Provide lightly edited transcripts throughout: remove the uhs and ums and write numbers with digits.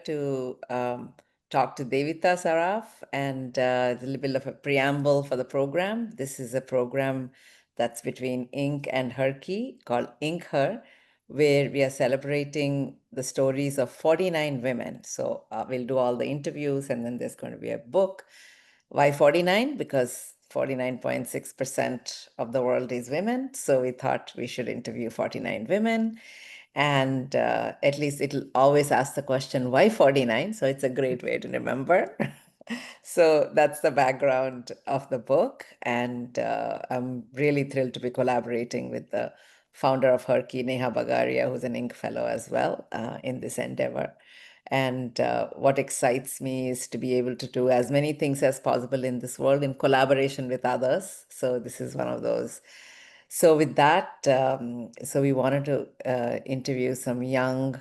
to talk to Devita Saraf, and a little bit of a preamble for the program. This is a program that's between Inc. and Herky called Inc. Her, where we are celebrating the stories of 49 women. So we'll do all the interviews, and then there's going to be a book. Why 49? Because 49.6% of the world is women. So we thought we should interview 49 women. And at least it'll always ask the question, why 49? So it's a great way to remember. So that's the background of the book. And I'm really thrilled to be collaborating with the founder of Herky, Neha Bagaria, who's an Inc. fellow as well in this endeavor. And what excites me is to be able to do as many things as possible in this world in collaboration with others. So this is one of those. So with that, so we wanted to interview some young,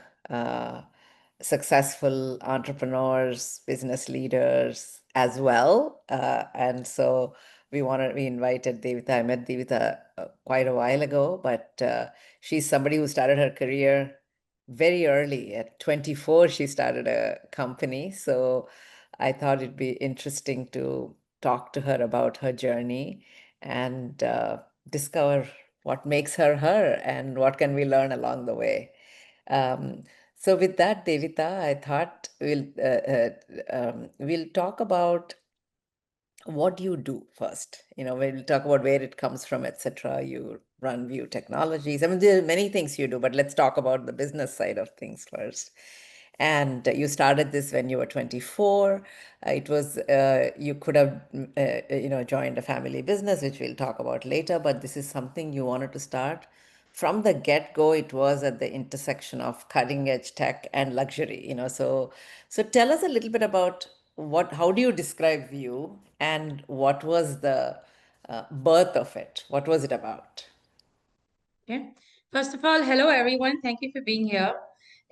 successful entrepreneurs, business leaders as well. And so we invited Devita. I met Devita quite a while ago, but she's somebody who started her career very early. At 24, she started a company. So I thought it'd be interesting to talk to her about her journey and discover what makes her her and what can we learn along the way. Um, so with that, Devita, I thought we'll talk about what do you do first. We'll talk about where it comes from, etc. You run View Technologies. I mean, there are many things you do, but let's talk about the business side of things first. And you started this when you were 24. It was you could have joined a family business, which we'll talk about later, but this is something you wanted to start from the get-go. It was at the intersection of cutting edge tech and luxury. So tell us a little bit about how do you describe View, and what was the birth of it? What was it about? Okay. First of all, hello everyone. Thank you for being here.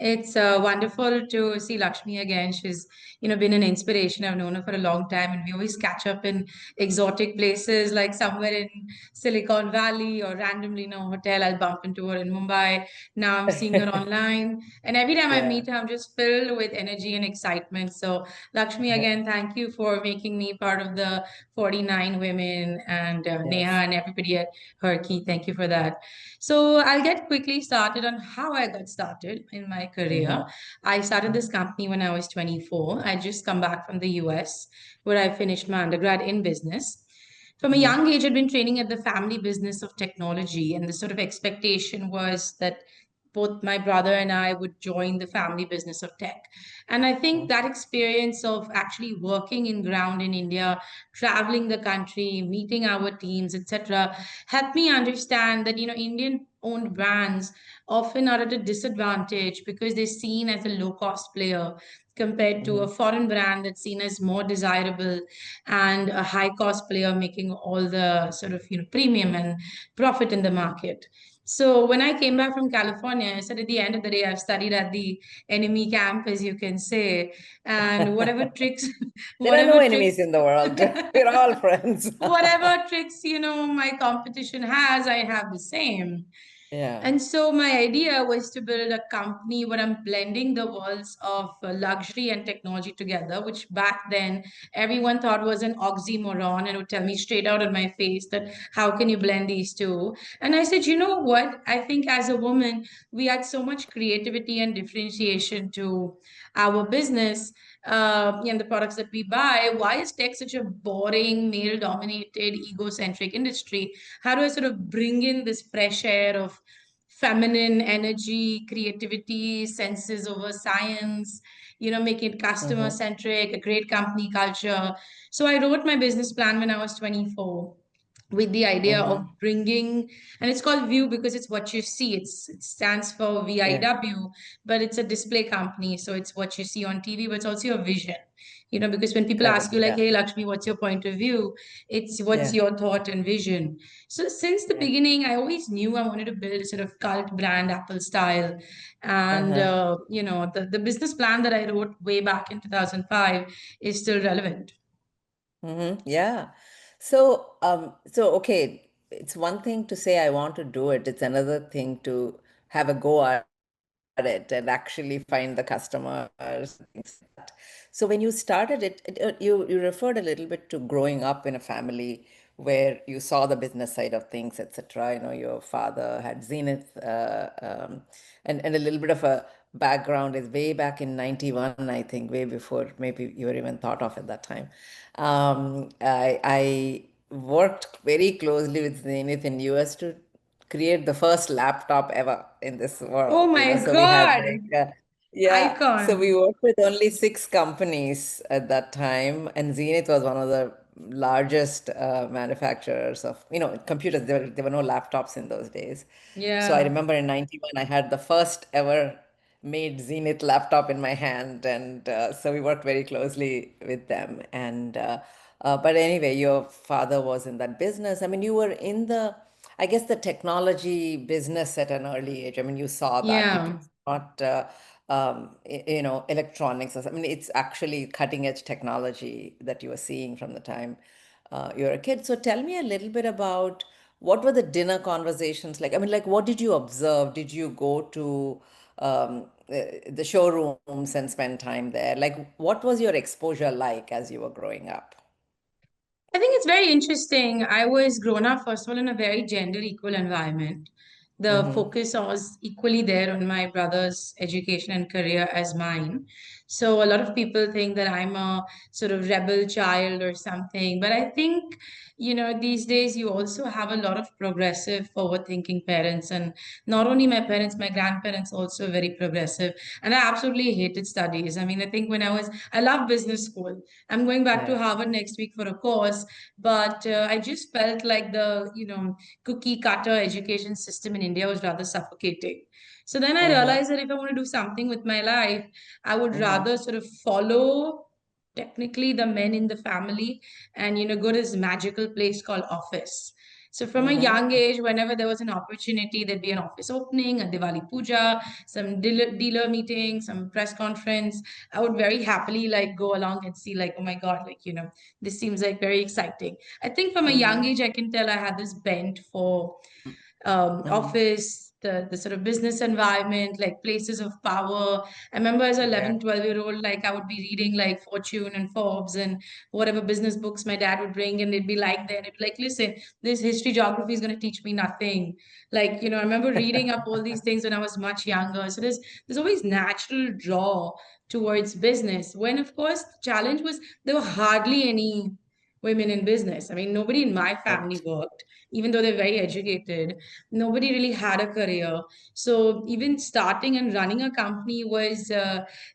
It's wonderful to see Lakshmi again. She's, been an inspiration. I've known her for a long time, and we always catch up in exotic places, like somewhere in Silicon Valley or randomly in a hotel. I'll bump into her in Mumbai. Now I'm seeing her online, and every time I Yeah. meet her, I'm just filled with energy and excitement. So, Lakshmi, again, thank you for making me part of the 49 women, and Neha Yes. and everybody at Herky. Thank you for that. So I'll get quickly started on how I got started in my career. Mm-hmm. I started this company when I was 24. I just come back from the US where I finished my undergrad in business. From a Mm-hmm. young age, I'd been training at the family business of technology, and the sort of expectation was that both my brother and I would join the family business of tech. And I think that experience of actually working in ground in India, traveling the country, meeting our teams, etc., helped me understand that, Indian owned brands often are at a disadvantage because they're seen as a low cost player compared to Mm-hmm. a foreign brand that's seen as more desirable and a high cost player making all the sort of premium and profit in the market. So when I came back from California, I said at the end of the day, I've studied at the enemy camp, as you can say, and whatever tricks, There are no whatever tricks, enemies in the world. We're all friends. whatever tricks, my competition has, I have the same. Yeah. And so my idea was to build a company where I'm blending the worlds of luxury and technology together, which back then everyone thought was an oxymoron and would tell me straight out in my face that how can you blend these two? And I said, you know what? I think as a woman, we add so much creativity and differentiation to our business and the products that we buy. Why is tech such a boring, male dominated, egocentric industry? How do I sort of bring in this fresh air of feminine energy, creativity, senses over science, make it customer Mm-hmm. centric, a great company culture? So I wrote my business plan when I was 24 with the idea of Mm-hmm. bringing, and it's called View because it's what you see. It stands for Yeah. VIW, but it's a display company, so it's what you see on TV, but it's also your vision. Because when people ask Correct. you like, Yeah. "Hey, Lakshmi, what's your point of view?" It's what's Yeah. your thought and vision. So since the Yeah. beginning, I always knew I wanted to build a sort of cult brand, Apple style, and Uh-huh. the business plan that I wrote way back in 2005 is still relevant. Mm-hmm. Yeah. So okay, it's one thing to say I want to do it. It's another thing to have a go at it at it and actually find the customers and things like that. So when you started you referred a little bit to growing up in a family where you saw the business side of things, etc. You know, your father had Zenith, and a little bit of a background is way back in 91, I think, way before maybe you were even thought of at that time. I worked very closely with Zenith in US to create the first laptop ever in this Oh world, you know. my So we had God, like, yeah, so we icon. worked with only six companies at that time, and Zenith was one of the largest manufacturers of, you know, computers. There were no laptops in those days. So I Yeah, remember in 91, I had the first ever made Zenith laptop in my hand, and so we worked very closely with them. And but anyway, your father was in that business. I mean, you were in the, I guess, the technology business at an early age. I mean, you saw that it yeah. was not, you know, electronics. I mean, it's actually cutting edge technology that you were seeing from the time you were a kid. So tell me a little bit about what were the dinner conversations like? I mean, like, what did you observe? Did you go to the showrooms and spend time there? Like, what was your exposure like as you were growing up? I think it's very interesting. I was grown up, first of all, in a very gender equal environment. The Mm-hmm. focus was equally there on my brother's education and career as mine. So a lot of people think that I'm a sort of rebel child or something. But I think, these days you also have a lot of progressive, forward thinking parents. And not only my parents, my grandparents also very progressive. And I absolutely hated studies. I mean, I think I love business school. I'm going back to Yeah. Harvard next week for a course, but I just felt like the, cookie cutter education system in India was rather suffocating. So then I Mm-hmm. realized that if I want to do something with my life, I would Mm-hmm. rather sort of follow technically the men in the family and, go to this magical place called office. So from a young Mm-hmm. age, whenever there was an opportunity, there'd be an office opening, a Diwali puja, some dealer meeting, some press conference. I would very happily like go along and see like, oh my God, like, this seems like very exciting. I think from a young Mm-hmm. age, I can tell I had this bent for Mm-hmm. office, the sort of business environment, like places of power. I remember as an Yeah. 11, 12-year-old, like I would be reading like Fortune and Forbes and whatever business books my dad would bring, and it'd be like there, it'd be like, listen, this history, geography is going to teach me nothing. Like, I remember reading up all these things when I was much younger. So there's always natural draw towards business. When of course the challenge was there were hardly any women in business. I mean, nobody in my family Right. worked, even though they're very educated. Nobody really had a career. So even starting and running a company was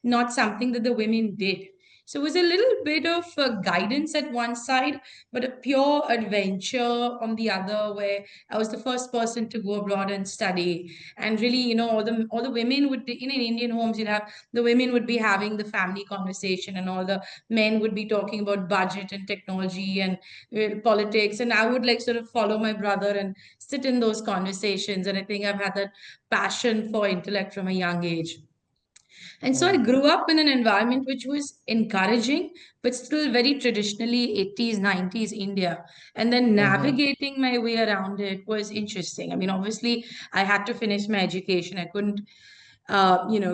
not something that the women did. So it was a little bit of guidance at one side, but a pure adventure on the other, where I was the first person to go abroad and study. And really, all the women would be in Indian homes, you'd have the women would be having the family conversation, and all the men would be talking about budget and technology and politics. And I would like sort of follow my brother and sit in those conversations. And I think I've had that passion for intellect from a young age. And so I Mm-hmm. grew up in an environment which was encouraging, but still very traditionally 80s, 90s India. And then Mm-hmm. navigating my way around it was interesting. I mean, obviously, I had to finish my education. I couldn't,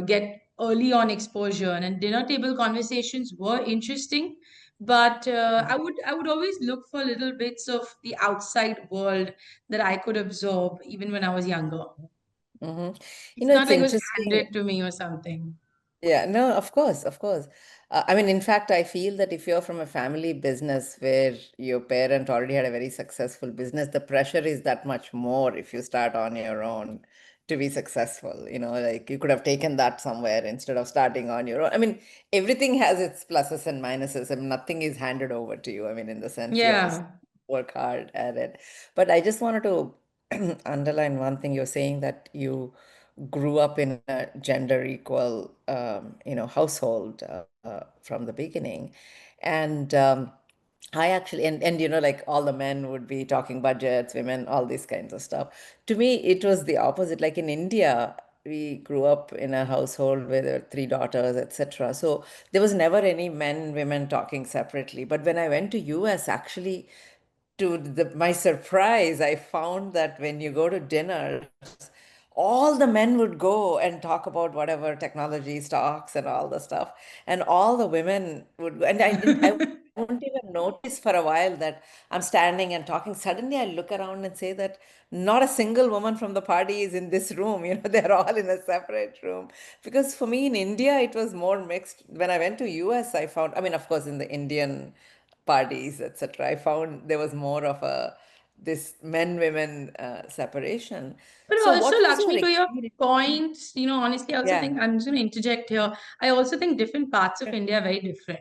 get early on exposure. And dinner table conversations were interesting. But I would always look for little bits of the outside world that I could absorb even when I was younger. Mm-hmm. You It's know, not it's like it was interesting. handed to me or something. Yeah, no, of course, of course. I mean, in fact, I feel that if you're from a family business where your parent already had a very successful business, the pressure is that much more if you start on your own to be successful. You know, like you could have taken that somewhere instead of starting on your own. I mean, everything has its pluses and minuses, and nothing is handed over to you. I mean, in the sense you have to Yeah. work hard at it. But I just wanted to underline one thing. You're saying that you grew up in a gender equal, you know, household from the beginning. And I actually, and you know, like all the men would be talking budgets, women, all these kinds of stuff. To me, it was the opposite. Like in India, we grew up in a household where there were three daughters, etc. So there was never any men, women talking separately. But when I went to US, actually, my surprise, I found that when you go to dinner, all the men would go and talk about whatever technology stocks and all the stuff, and all the women would go. And I wouldn't even notice for a while that I'm standing and talking. Suddenly I look around and say that not a single woman from the party is in this room. They're all in a separate room. Because for me in India, it was more mixed. When I went to US, I found, I mean, of course, in the Indian parties, etc., I found there was more of a this men-women separation. But So also, what was your Lakshmi, to your experience? point, honestly, I also Yeah, think I'm just going to interject here. I also think different parts of India are very different.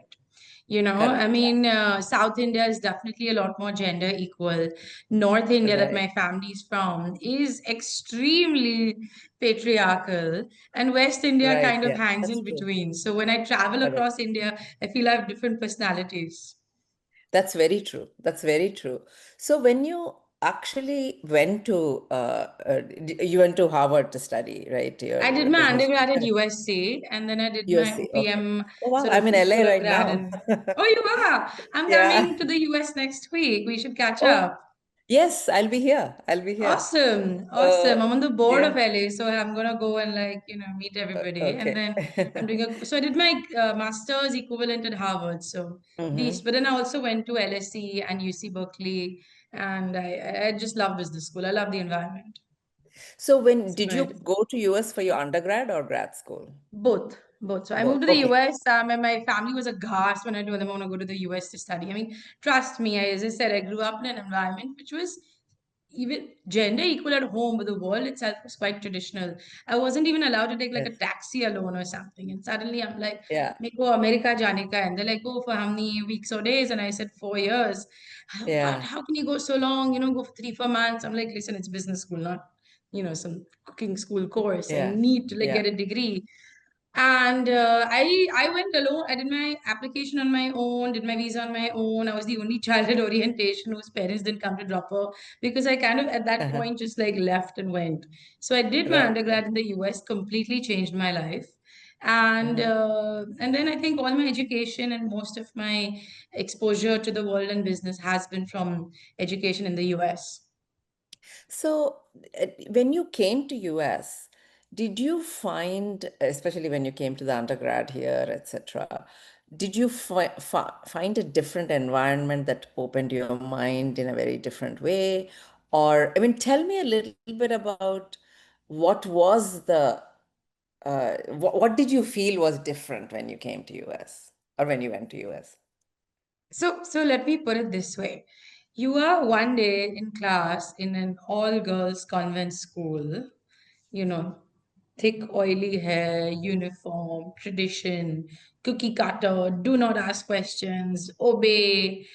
I correct. Yeah, mean, South India is definitely a lot more gender equal. North India, that right, my family's from, is extremely patriarchal, and West India right. kind of Yeah, hangs that's in true. between. So when I travel Correct. across India, I feel I have different personalities. That's very true. That's very true. So when you actually went to you went to Harvard to study, right? I did Your my business undergrad at USC, and then I did my USC. Okay. OPM Oh wow, sort of I'm in LA fuller right grad now. in. Oh, you are? I'm Yeah. coming to the US next week. We should catch Oh, up. yes, I'll be here. I'll be here. Awesome. Awesome. So I'm on the board of yeah. LA, so I'm gonna go and meet everybody. And Okay. then so I did my master's equivalent at Harvard. So these, hmm but then I also went to LSE and UC Berkeley, and I just love business school. I love the environment. So when So did you good. go to US for your undergrad or grad school? Both, both. So I moved Both. to the Okay. US, and my family was aghast when I told them I want to go to the US to study. I mean, trust me, as I said, I grew up in an environment which was even gender equal at home, but the world itself was quite traditional. I wasn't even allowed to take like a Yes. taxi alone or something. And suddenly I'm like, Yeah. Meko America jane ka hai. And they're like, go for how many weeks or days? And I said 4 years. What? Yeah. How can you go so long? Go for 3, 4 months. I'm like, listen, it's business school, not some cooking school course. I Yeah. need to Yeah. get a degree. And I went alone. I did my application on my own, did my visa on my own. I was the only child at orientation whose parents didn't come to drop her because I kind of at that Uh-huh. point just like left and went. So I did my Right. undergrad in the US, completely changed my life. Uh-huh. And then I think all my education and most of my exposure to the world and business has been from education in the US. So, when you came to US, did you find, especially when you came to the undergrad here, etc., did you find a different environment that opened your mind in a very different way? Or, I mean, tell me a little bit about what was what did you feel was different when you came to US or when you went to US? So let me put it this way. You are one day in class in an all girls convent school, you know, thick, oily hair, uniform, tradition, cookie cutter, do not ask questions, obey.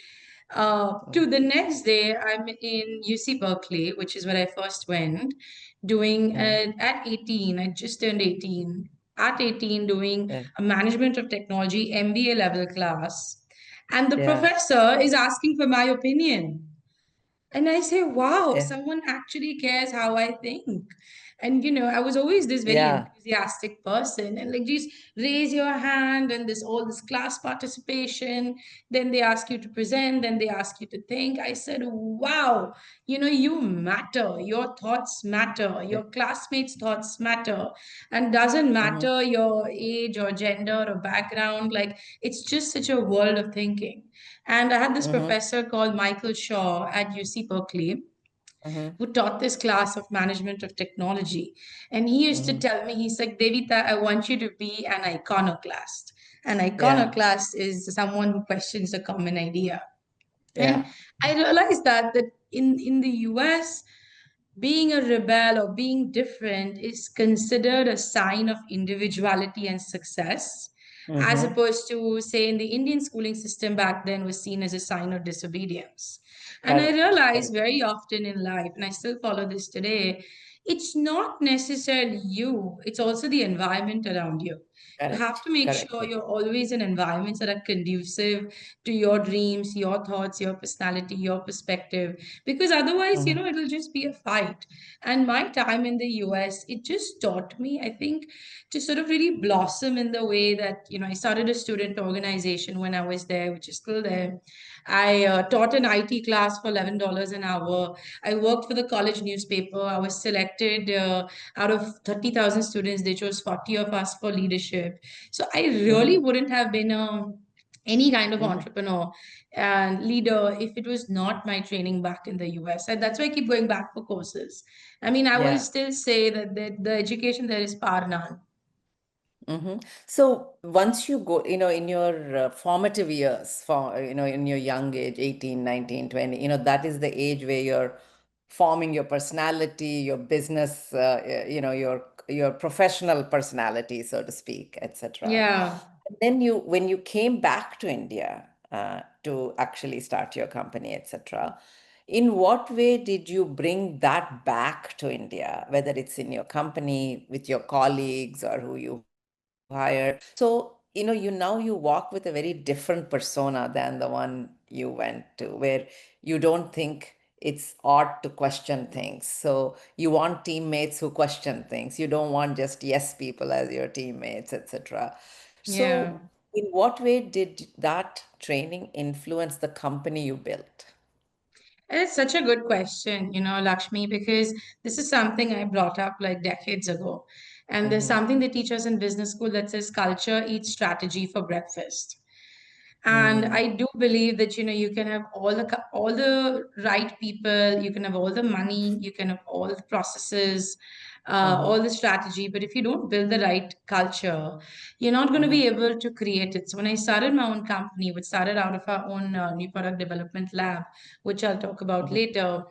To the next day, I'm in UC Berkeley, which is where I first went, doing Mm-hmm. at 18, I just turned 18. At 18, doing Yeah. a management of technology MBA level class. And the Yeah. professor is asking for my opinion. And I say, wow, Yeah. someone actually cares how I think. And I was always this very Yeah. enthusiastic person, and like, just raise your hand, and this all this class participation. Then they ask you to present, then they ask you to think. I said, wow, you matter. Your thoughts matter. Yeah. Your classmates' thoughts matter. And doesn't Mm-hmm. matter your age or gender or background. Like, it's just such a world of thinking. And I had this Mm-hmm. professor called Michael Shaw at UC Berkeley Mm-hmm. who taught this class of management of technology. And he used to Mm-hmm. tell me, he's like, Devita, I want you to be an iconoclast. An Yeah. iconoclast is someone who questions a common idea. And Yeah. I realized that in the US, being a rebel or being different is considered a sign of individuality and success, as Mm-hmm. opposed to, say, in the Indian schooling system back then was seen as a sign of disobedience. And I Correct. realize Correct. very often in life, and I still follow this today, it's not necessarily you, it's also the environment around you. You have Correct. to make Correct. sure you're always in environments that are conducive to your dreams, your thoughts, your personality, your perspective, because otherwise, Mm-hmm. it'll just be a fight. And my time in the US, it just taught me, I think, to sort of really blossom in the way that, I started a student organization when I was there, which is still there. I taught an IT class for $11 an hour. I worked for the college newspaper. I was selected out of 30,000 students. They chose 40 of us for leadership. So I really Mm-hmm. wouldn't have been any kind of Mm-hmm. entrepreneur and leader if it was not my training back in the US. And that's why I keep going back for courses. I mean, I will Yeah. still say that the education there is par none. Mm-hmm. So once you go, in your formative years, in your young age, 18, 19, 20, that is the age where you're forming your personality, your business, your professional personality, so to speak, etc. Yeah. Then when you came back to India to actually start your company, etc., in what way did you bring that back to India, whether it's in your company, with your colleagues, or who you hired? So, you walk with a very different persona than the one you went to, where you don't think it's odd to question things. So you want teammates who question things. You don't want just yes people as your teammates, etc. Yeah. So, in what way did that training influence the company you built? It's such a good question, Lakshmi, because this is something I brought up like decades ago. And there's Mm-hmm. something they teach us in business school that says culture eats strategy for breakfast. And Mm-hmm. I do believe that you can have all the right people, you can have all the money, you can have all the processes, all the strategy, but if you don't build the right culture, you're not going to Mm-hmm. be able to create it. So when I started my own company, which started out of our own new product development lab, which I'll talk about Mm-hmm. later,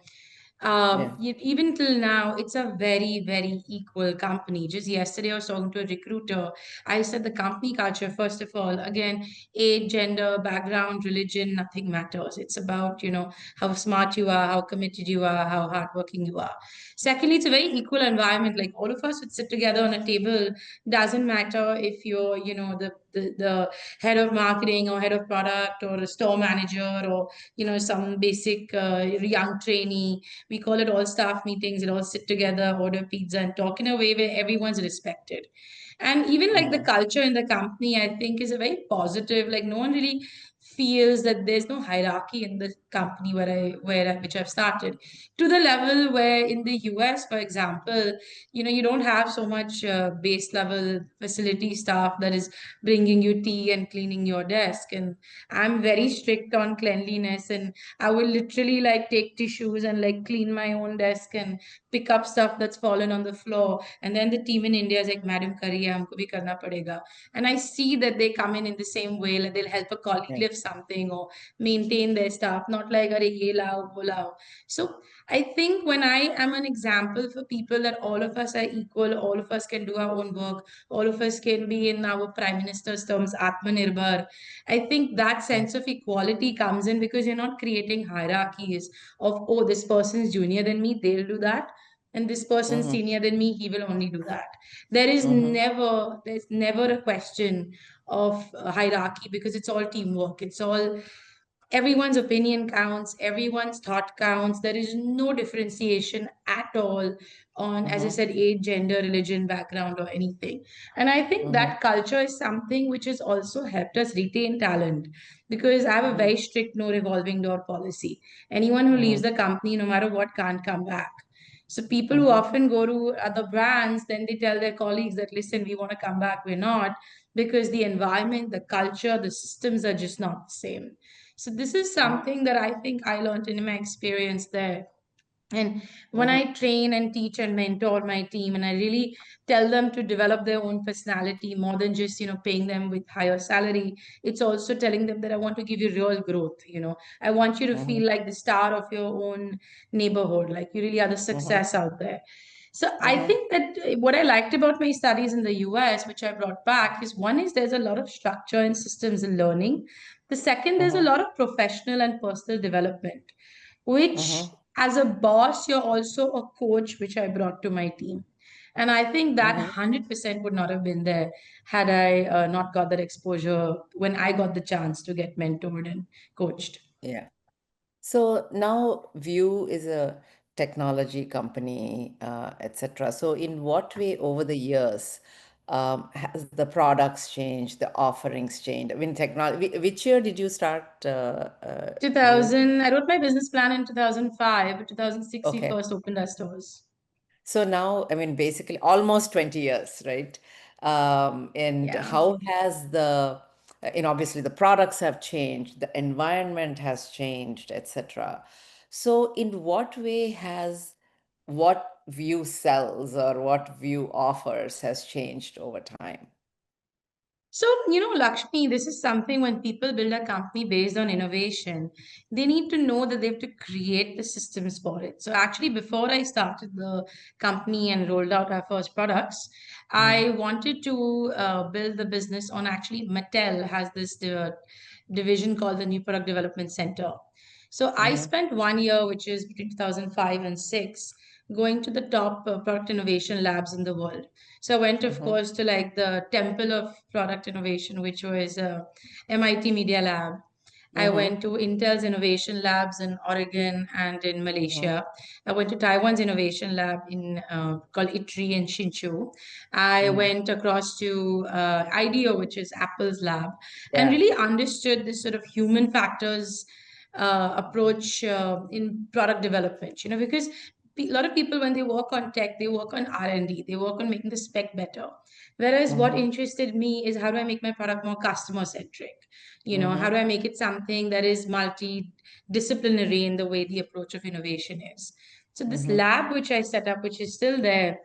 Yeah. even till now, it's a very, very equal company. Just yesterday, I was talking to a recruiter. I said the company culture, first of all, again, age, gender, background, religion, nothing matters. It's about, how smart you are, how committed you are, how hardworking you are. Secondly, it's a very equal environment. Like all of us would sit together on a table. Doesn't matter if you're, the head of marketing or head of product or a store manager or, some basic young trainee. We call it all staff meetings. It all sit together, order pizza, and talk in a way where everyone's respected. And even like the Mm-hmm. culture in the company, I think is a very positive. Like no one really feels that there's no hierarchy in the company which I've started, to the level where in the US, for example, you don't have so much base level facility staff that is bringing you tea and cleaning your desk. And I'm very strict on cleanliness, and I will literally like take tissues and like clean my own desk and pick up stuff that's fallen on the floor. And then the team in India is like, Madam Kariye, humko bhi karna padega. And I see that they come in the same way, like they'll help a colleague Yeah. lift something or maintain their stuff, not like, Are, ye lao, wo lao. So I think when I am an example for people that all of us are equal, all of us can do our own work, all of us can be in our prime minister's terms, Atmanirbhar. I think that sense of equality comes in because you're not creating hierarchies of, oh, this person's junior than me, they'll do that. And this person's Mm-hmm. senior than me, he will only do that. Mm-hmm. There's never a question of hierarchy because it's all teamwork. It's all everyone's opinion counts, everyone's thought counts. There is no differentiation at all on, as I Mm-hmm. said, age, gender, religion, background, or anything. And I think Mm-hmm. that culture is something which has also helped us retain talent because I have a very strict no revolving door policy. Anyone who leaves Mm-hmm. the company, no matter what, can't come back. So people who Mm-hmm. often go to other brands, then they tell their colleagues that, listen, we want to come back, we're not, because the environment, the culture, the systems are just not the same. So this is something that I think I learned in my experience there. And when Mm-hmm. I train and teach and mentor my team, and I really tell them to develop their own personality more than just, paying them with higher salary, it's also telling them that I want to give you real growth. I want you to Mm-hmm. feel like the star of your own neighborhood, like you really are the Mm-hmm. success out there. So I Mm-hmm. think that what I liked about my studies in the US, which I brought back, is one is there's a lot of structure and systems in learning. The second, there's a Mm-hmm. lot of professional and personal development, which Mm-hmm. as a boss, you're also a coach, which I brought to my team. And I think that Mm-hmm. 100% would not have been there had I not got that exposure when I got the chance to get mentored and coached. Yeah. So now View is a technology company, etc. So in what way over the years has the products changed, the offerings changed? I mean, technology. Which year did you start View? 2000, I wrote my business plan in 2005, but 2006 we Okay. first opened our stores. So now, I mean, basically almost 20 years, right? And Yeah. how has obviously the products have changed, the environment has changed, etc. So in what way has what View sells or what View offers has changed over time? So, Lakshmi, this is something when people build a company based on innovation, they need to know that they have to create the systems for it. So, actually, before I started the company and rolled out our first products, Mm, I wanted to build the business on actually Mattel has this division called the New Product Development Center. So, I mm-hmm, spent 1 year, which is between 2005 and 6, going to the top product innovation labs in the world. So I went, of mm-hmm, course, to like the temple of product innovation, which was MIT Media Lab. I mm-hmm, went to Intel's innovation labs in Oregon and in mm-hmm, Malaysia. I went to Taiwan's innovation lab in called ITRI in Hsinchu. I mm. went across to IDEO, which is Apple's lab, and Yeah. really understood this sort of human factors approach in product development. Because a lot of people when they work on tech, they work on R&D, they work on making the spec better, whereas what Mm-hmm, interested me is how do I make my product more customer centric. How mm-hmm, do I make it something that is multidisciplinary in the way the approach of innovation is. So this mm-hmm, lab which I set up, which is still there,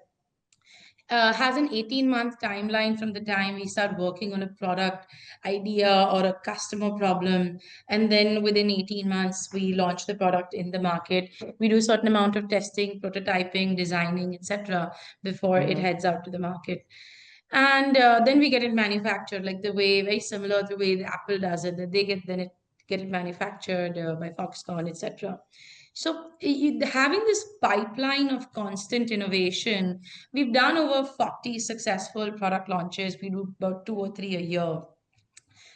has an 18-month timeline from the time we start working on a product idea or a customer problem. And then within 18 months, we launch the product in the market. We do a certain amount of testing, prototyping, designing, etc., before it mm-hmm, heads out to the market. And then we get it manufactured, like the way, very similar to the way the Apple does it, that they get it manufactured by Foxconn, etc. So having this pipeline of constant innovation, we've done over 40 successful product launches. We do about 2 or 3 a year.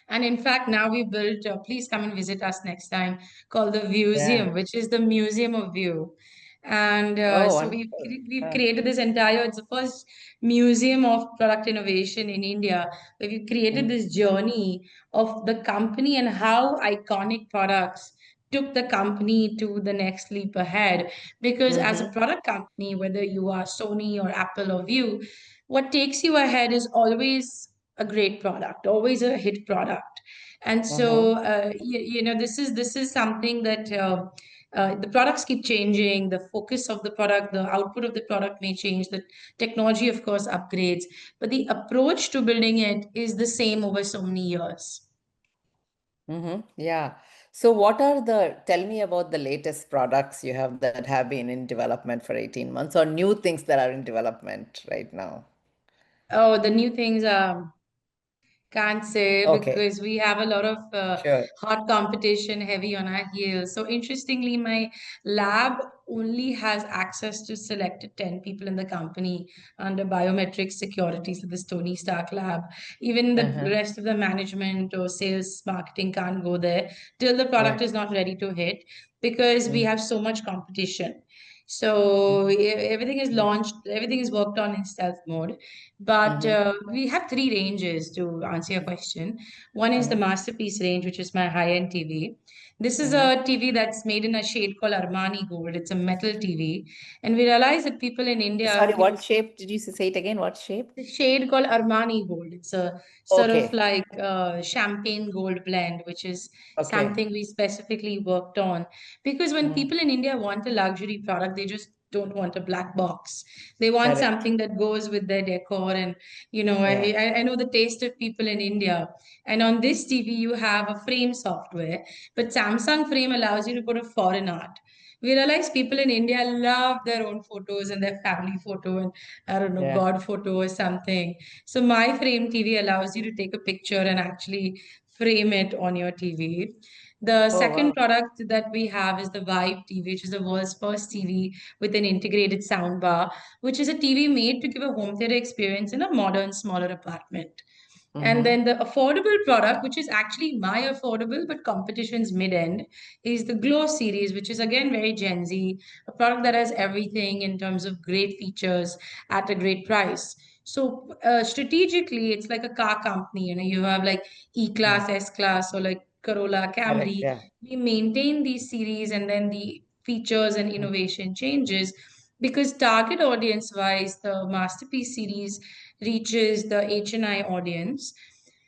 And in fact, now we built, please come and visit us next time, called the yeah. Museum, which is the Museum of View. And Oh, so wonderful. we've created this it's the first museum of product innovation in India, where we've created Mm-hmm, this journey of the company and how iconic products took the company to the next leap ahead. Because as a mm-hmm, product company, whether you are Sony or Apple or View, what takes you ahead is always a great product, always a hit product. And mm-hmm. so, this is something that the products keep changing. The focus of the product, the output of the product may change. The technology, of course, upgrades, but the approach to building it is the same over so many years. Mm-hmm. Yeah. So tell me about the latest products you have that have been in development for 18 months or new things that are in development right now. Oh, the new things are. Can't say Okay, because we have a lot of sure. hot competition heavy on our heels. So interestingly, my lab only has access to selected 10 people in the company under biometric security. So the Tony Stark lab. Even the Uh-huh. rest of the management or sales marketing can't go there till the Yeah. product is not ready to hit because we Mm-hmm. have so much competition. So everything is Mm-hmm. launched, everything is worked on in stealth mode. But Mm-hmm. we have three ranges to answer your question. One is the Masterpiece range, which is my high-end TV. This is Mm-hmm. a TV that's made in a shade called Armani Gold. It's a metal TV. And we realize that people in India, Sorry, what shape did you say it again? What shape? the shade called Armani Gold. It's a sort of Okay. like champagne gold blend, which is Okay. something we specifically worked on. Because when Mm-hmm. people in India want a luxury product, they just don't want a black box. They want Correct. something that goes with their decor. And, Yeah. I know the taste of people in India. And on this TV, you have a frame software, but Samsung frame allows you to put a foreign art. We realize people in India love their own photos and their family photo and I don't know, Yeah. God photo or something. So my frame TV allows you to take a picture and actually frame it on your TV. The Oh, second wow. product that we have is the Vibe TV, which is the world's first TV with an integrated sound bar, which is a TV made to give a home theater experience in a modern, smaller apartment. And Mm-hmm. then the affordable product, which is actually my affordable but competition's mid end, is the Glow series, which is again very Gen Z, a product that has everything in terms of great features at a great price. So strategically, it's like a car company. You know, you have like E Mm. class, S class, or like Corolla, Correct. Camry. Yeah. We maintain these series, and then the features and Mm. innovation changes because target audience wise, the Masterpiece series reaches the HNI audience.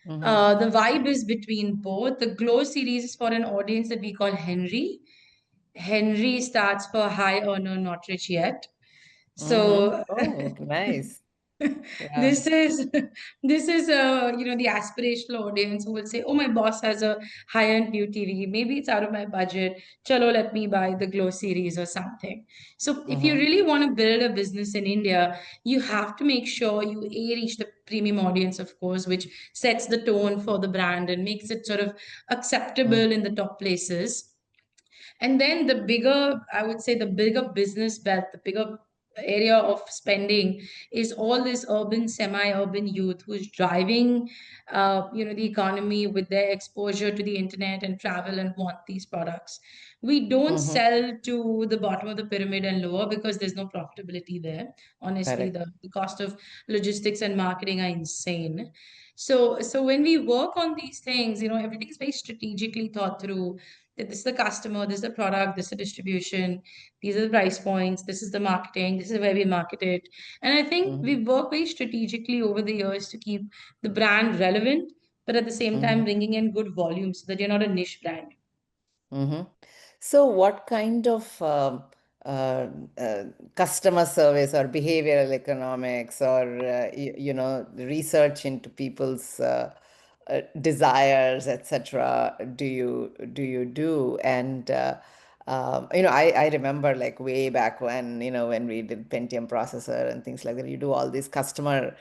Mm-hmm. The vibe is between both. The Glow series is for an audience that we call Henry. Henry starts for high earner, not rich yet. Mm-hmm. So Oh, nice. Yeah. this is this is the aspirational audience who will say, "Oh, my boss has a high-end view TV. Maybe it's out of my budget. Chalo, let me buy the Glow series or something." So if you Mm-hmm. really want to build a business in India, you have to make sure you reach the premium audience, of course, which sets the tone for the brand and makes it sort of Mm. acceptable in the top places. And then the bigger, I would say, the bigger business bet, the bigger area of spending is all this urban, semi-urban youth who's driving, the economy with their exposure to the internet and travel and want these products. We don't Mm-hmm. sell to the bottom of the pyramid and lower because there's no profitability there. Honestly, Correct. the cost of logistics and marketing are insane. So when we work on these things, everything is very strategically thought through that this is the customer, this is the product, this is the distribution, these are the price points, this is the marketing, this is where we market it. And I think Mm-hmm. we work very strategically over the years to keep the brand relevant, but at the same time Mm-hmm. bringing in good volume so that you're not a niche brand. Mm-hmm. So, what kind of uh, uh, customer service or behavioral economics or research into people's desires, etc., do you do? And I remember like way back when when we did Pentium processor and things like that. You do all these customer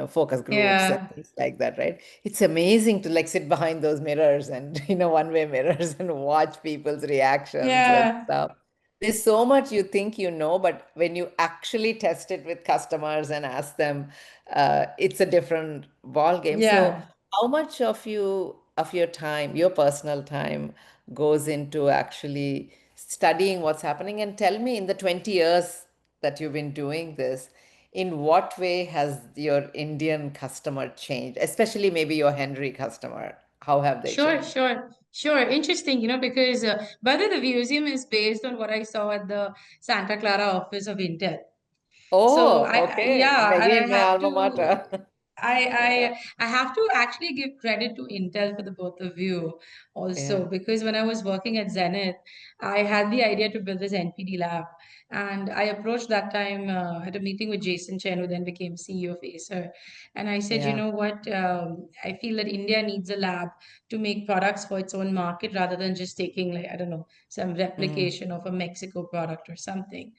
focus groups and Yeah, things like that, right? It's amazing to like sit behind those mirrors and one-way mirrors and watch people's reactions and yeah, stuff. There's so much you think you know, but when you actually test it with customers and ask them, it's a different ball game. So yeah. how much of your time, your personal time, goes into actually studying what's happening? And tell me, in the 20 years that you've been doing this, in what way has your Indian customer changed, especially maybe your Henry customer? How have they Sure, changed? sure, sure. Interesting, because by the way, the museum is based on what I saw at the Santa Clara office of Intel. So Oh, okay. yeah, and I Again, my have alma to mater. I I have to actually give credit to Intel for the both of you Yeah, also because when I was working at Zenith, I had the idea to build this NPD lab, and I approached that time at a meeting with Jason Chen, who then became CEO of Acer, and I said, you yeah. know what, I feel that India needs a lab to make products for its own market rather than just taking like I don't know some Mm, replication of a Mexico product or something.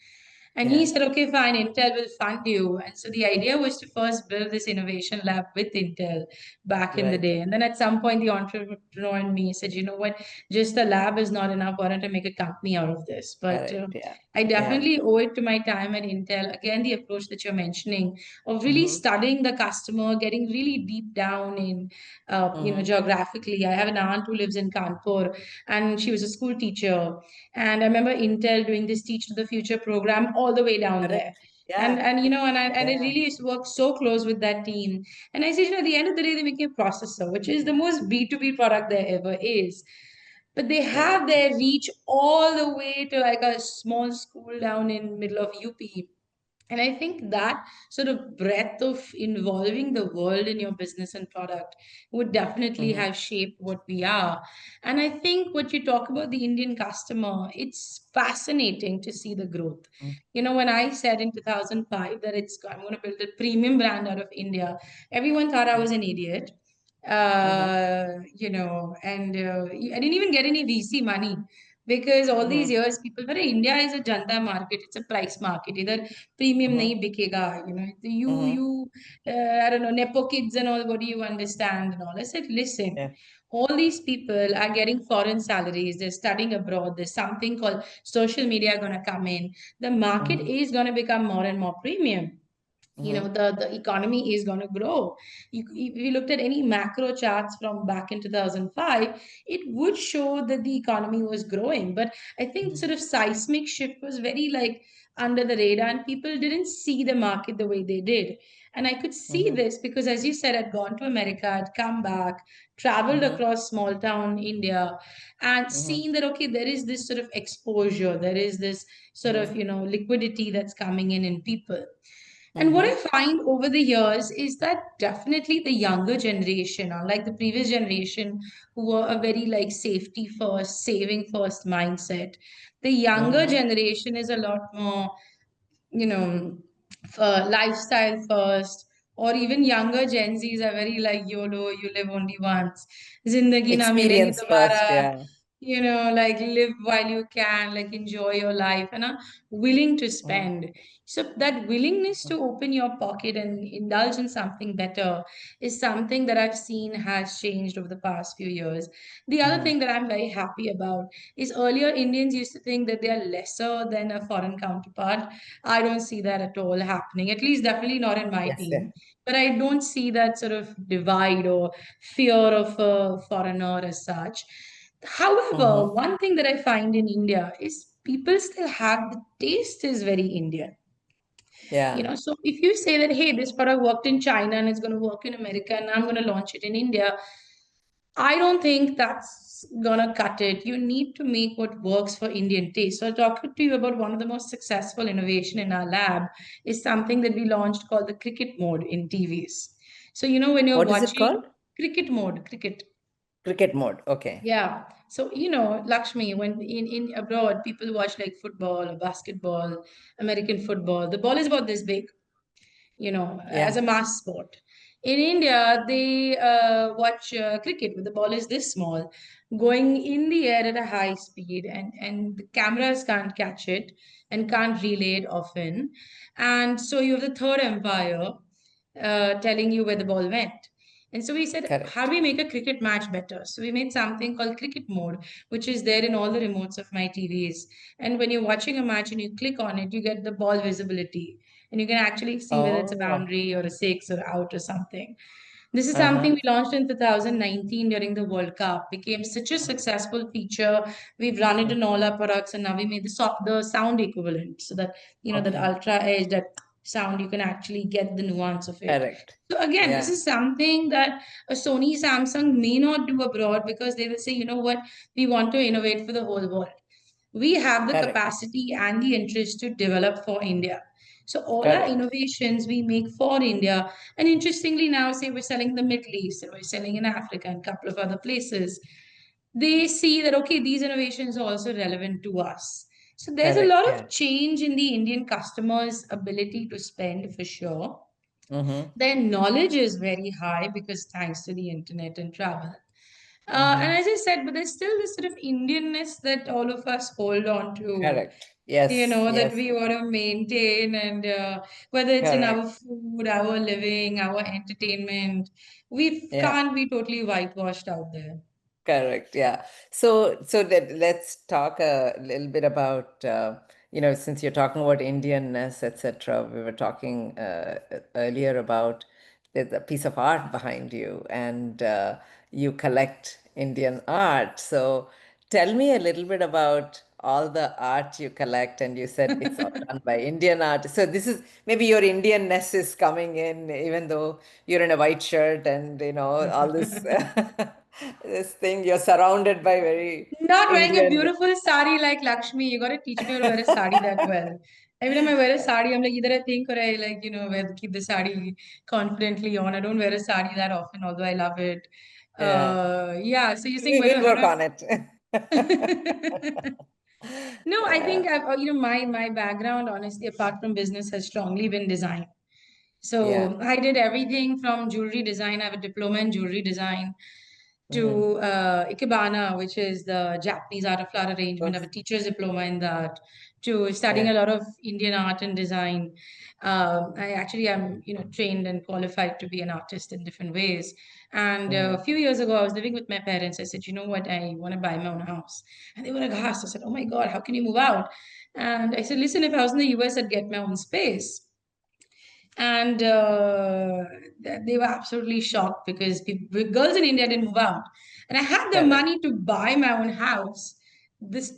And he yeah, said, okay, fine, Intel will fund you. And so the idea was to first build this innovation lab with Intel back in the right. day. And then at some point, the entrepreneur in me said, you know what, just a lab is not enough. Why don't I make a company out of this? But Correct. Yeah, I yeah. definitely owe it to my time at Intel. Again, the approach that you're mentioning of really Mm-hmm. studying the customer, getting really deep down in, Mm-hmm. geographically. I have an aunt who lives in Kanpur and she was a school teacher. And I remember Intel doing this Teach to the Future program all the way down there. Correct. And Yeah, and you know, and it yeah. really is worked so close with that team. And I said, at the end of the day, they make a processor, which is the most B2B product there ever is. But they Correct. have their reach all the way to like a small school down in middle of UP. And I think that sort of breadth of involving the world in your business and product would definitely Mm-hmm. have shaped what we are. And I think what you talk about the Indian customer, it's fascinating to see the growth. When I said in 2005 that I'm going to build a premium brand out of India, everyone thought I was an idiot. Mm-hmm. And I didn't even get any VC money. because all these Mhm. years people, but India is a janta market, it's a price market. Either premium nahi Mhm. bikega, Mhm. I don't know, nepo kids and all, what do you understand and all. I said, listen, Yeah. all these people are getting foreign salaries, they're studying abroad, there's something called social media going to come in, the market Mhm. is going to become more and more premium. Mhm. The economy is going to grow. If you looked at any macro charts from back in 2005, it would show that the economy was growing, but I think Mhm. sort of seismic shift was very like under the radar, and people didn't see the market the way they did. And I could see Mhm. this because, as you said, I'd gone to America, I'd come back, traveled Mhm. across small town India, and Mhm. seen that, okay, there is this sort of exposure, there is this sort of, Mhm. liquidity that's coming in people. And what I Mhm. find over the years is that definitely the younger generation, unlike the previous generation, who were a very like safety first, saving first mindset, the younger Mhm. generation is a lot more, lifestyle first, or even younger Gen Zs are very like YOLO, you live only once. Zindagi na milegi Experience first, dobara. yeah. Like live while you can, like enjoy your life, and are willing to Mhm. spend. So that willingness to open your pocket and indulge in something better is something that I've seen has changed over the past few years. The other Mhm. thing that I'm very happy about is earlier Indians used to think that they are lesser than a foreign counterpart. I don't see that at all happening, at least definitely not in my Yes, yeah. team. But I don't see that sort of divide or fear of a foreigner as such. However, Mhm. one thing that I find in India is people still have the taste is very Indian. Yeah. So if you say that, hey, this product worked in China and it's going to work in America and I'm going to launch it in India, I don't think that's gonna cut it. You need to make what works for Indian taste. So I'll talk to you about one of the most successful innovation in our lab is something that we launched called the cricket mode in TVs. So when you're What is it watching called? cricket mode, cricket. Cricket mode. Okay. Yeah. So, Lakshmi, when in abroad people watch like football or basketball, American football, the ball is about this big, as Yeah. a mass sport. In India, they watch cricket where the ball is this small, going in the air at a high speed, and the cameras can't catch it and can't relay it often. And so you have the third umpire telling you where the ball went. And so we said, how do Correct. we make a cricket match better? So we made something called cricket mode, which is there in all the remotes of my TVs. And when you're watching a match and you click on it, you get the ball visibility and you can actually see whether it's a Oh. boundary or a six or out or something. This is something Uh-huh. we launched in 2019 during the World Cup. Became such a successful feature. We've run it in all our products, and now we made the sound equivalent, so that that Okay. ultra edge, that sound, you can actually get the nuance of it. Correct. So again, this Yeah. is something that a Sony, Samsung may not do abroad because they will say, you know what, we want to innovate for the whole world. We have the Correct. capacity and the interest to develop for India. So all our Correct. innovations we make for India. And interestingly, now say we're selling in the Middle East and we're selling in Africa and a couple of other places. They see that okay, these innovations are also relevant to us. So there's a Correct. lot Yeah. of change in the Indian customers' ability to spend for sure. Mm-hmm. Their knowledge is very high because thanks to the internet and travel. And Mm-hmm. as I said, but there's still this sort of Indianness that all of us hold on to, Correct. Yes. that Yes. we want to maintain. And whether it's in our Correct. food, our living, our entertainment, we Yeah. can't be totally whitewashed out there. Correct. Yeah. So let's talk a little bit about since you're talking about Indianness, etc. We were talking earlier about the piece of art behind you, and you collect Indian art. So tell me a little bit about all the art you collect, and you said it's all done by Indian art. So this is maybe your Indianness is coming in, even though you're in a white shirt and all this this thing. You're surrounded by very Not wearing a Indian. beautiful sari like Lakshmi. You gotta teach me how to wear a sari that well. Every time I wear a sari, I'm like, either I think or I like, keep the sari confidently on. I don't wear a sari that often, although I love it. Yeah, Yeah, so you're saying we when will you're work on it. No, I Yeah, think my background, honestly, apart from business, has strongly been design. yeah. So I did everything from jewelry design. I have a diploma in jewelry design. Mm-hmm. to Ikebana, which is the Japanese art of flower Of arrangement. I have a course. teacher's diploma in that. To studying a Yeah. lot of Indian art and design. I actually am, trained and qualified to be an artist in different ways. And Mm-hmm. a few years ago, I was living with my parents. I said, you know what, I want to buy my own house. And they were aghast. I said, oh my God, how can you move out? And I said, listen, if I was in the US, I'd get my own space. And they were absolutely shocked because girls in India didn't move out. And I had the Correct. money to buy my own house.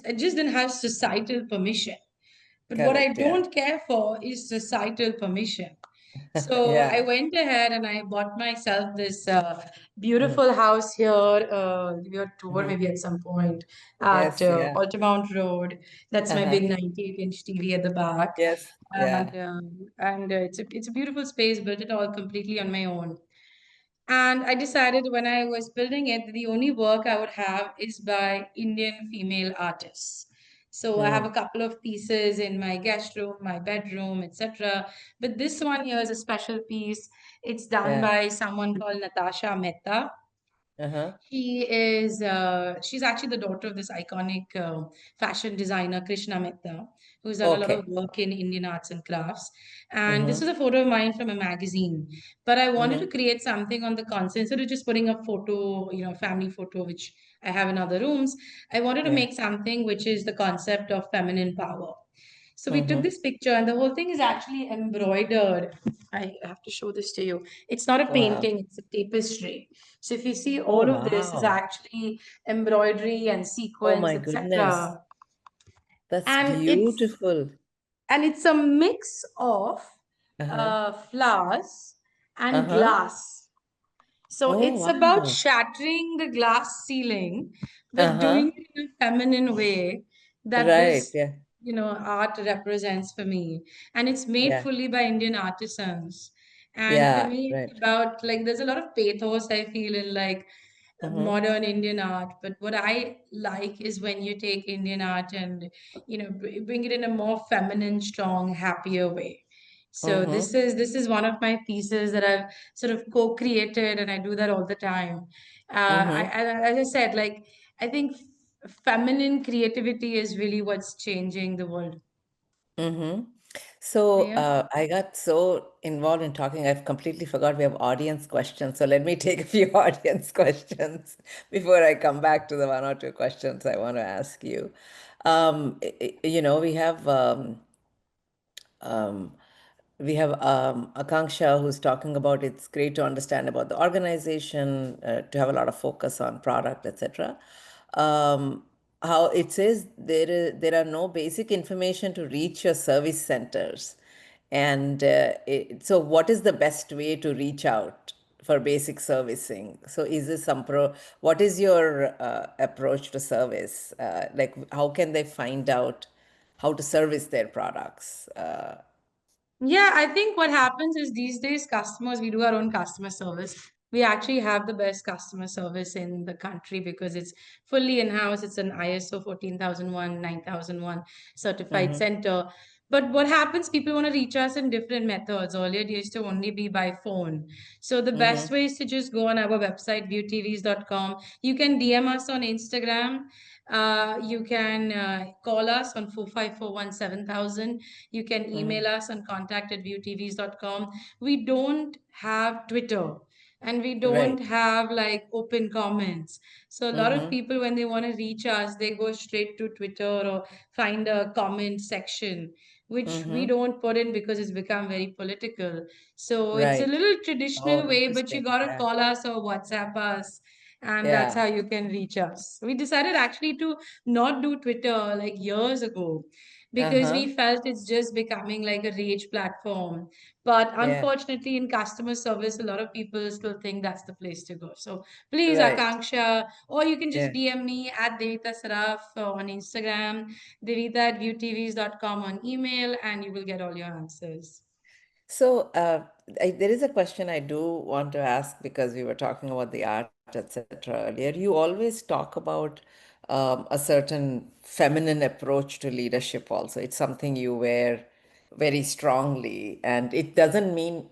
I just didn't have societal permission. But what I Correct. Yeah. don't care for is societal permission. So I Yeah. went ahead and I bought myself this Mm-hmm. beautiful house here. Give you a tour Mm-hmm. maybe at some point at Yes. Yeah. Altamount Road. That's my big Uh-huh. 98-inch TV at the back. Yes. Yeah. And it's a beautiful space, built it all completely on my own. And I decided when I was building it, that the only work I would have is by Indian female artists. So I have Mm. a couple of pieces in my guest room, my bedroom, etc. But this one here is a special piece. It's done Yeah. by someone called Natasha Mehta. Uh-huh. She's actually the daughter of this iconic fashion designer, Krishna Mehta, who's done a lot of Okay. work in Indian arts and crafts. And this Mm-hmm. was a photo of mine from a magazine. But I wanted to Mm-hmm. create something on the concept. Instead of just putting a photo, family photo, which I have in other rooms, I wanted to Yeah. make something which is the concept of feminine power. So we took Mm-hmm. this picture, and the whole thing is actually embroidered. I have to show this to you. It's not a Wow. painting, it's a tapestry. So if you see, Oh, all of this is wow. actually embroidery and Oh sequence, my goodness. etc. That's And it's beautiful. and it's a mix of Uh-huh. flowers and Uh-huh. glass. So Oh, it's about wow. shattering the glass ceiling, but Uh-huh. doing it in a feminine way that Right. this, Yeah. art represents for me. And it's made Yeah. fully by Indian artisans. And for Yeah. me, it's Right. about like there's a lot of pathos I feel in like Mm-hmm. modern Indian art. But what I like is when you take Indian art and bring it in a more feminine, strong, happier way. So Mm-hmm. this is one of my pieces that I've sort of co-created, and I do that all the time. Mm-hmm. As I said, like I think feminine creativity is really what's changing the world. Mm-hmm. So Yeah. I got so involved in talking, I've completely forgot we have audience questions. So let me take a few audience questions before I come back to the one or two questions I want to ask you. We have um, Akanksha who's talking about it's great to understand about the organization, to have a lot of focus on product, etc. Um, how it says there are no basic information to reach your service centers. And so what is the best way to reach out for basic servicing? So is this what is your approach to service? Like how can they find out how to service their products? Yeah, I think what happens is these days, customers, we do our own customer service. We actually have the best customer service in the country because it's fully in-house. It's an ISO 14001, 9001 certified Mm-hmm. center. But what happens, people want to reach us in different methods. Earlier, it used to only be by phone. So the best Mm-hmm. way is to just go on our website, viewtvs.com. You can DM us on Instagram. You can call us on 4541 7000. You can Mm-hmm. email us on contact@viewtvs.com. We don't have Twitter and we don't Right. have like open comments. So a lot of Mm-hmm. people, when they want to reach us, they go straight to Twitter or find a comment section, which we Mm-hmm. don't put in because it's become very political. So it's a Right. little Oh, traditional way, but you interesting. got to Yeah. call us or WhatsApp us. And that's Yeah. how you can reach us. We decided actually to not do Twitter like years ago because Uh-huh. we felt it's just becoming like a rage platform. But Yeah. unfortunately, in customer service, a lot of people still think that's the place to go. So please, Right. Akanksha, or you can just Yeah. DM me at Devita Saraf on Instagram, devita@viewtvs.com on email, and you will get all your answers. So there is a question I do want to ask because we were talking about the art, etc. earlier. You always talk about a certain feminine approach to leadership also. It's something you wear very strongly, and it doesn't mean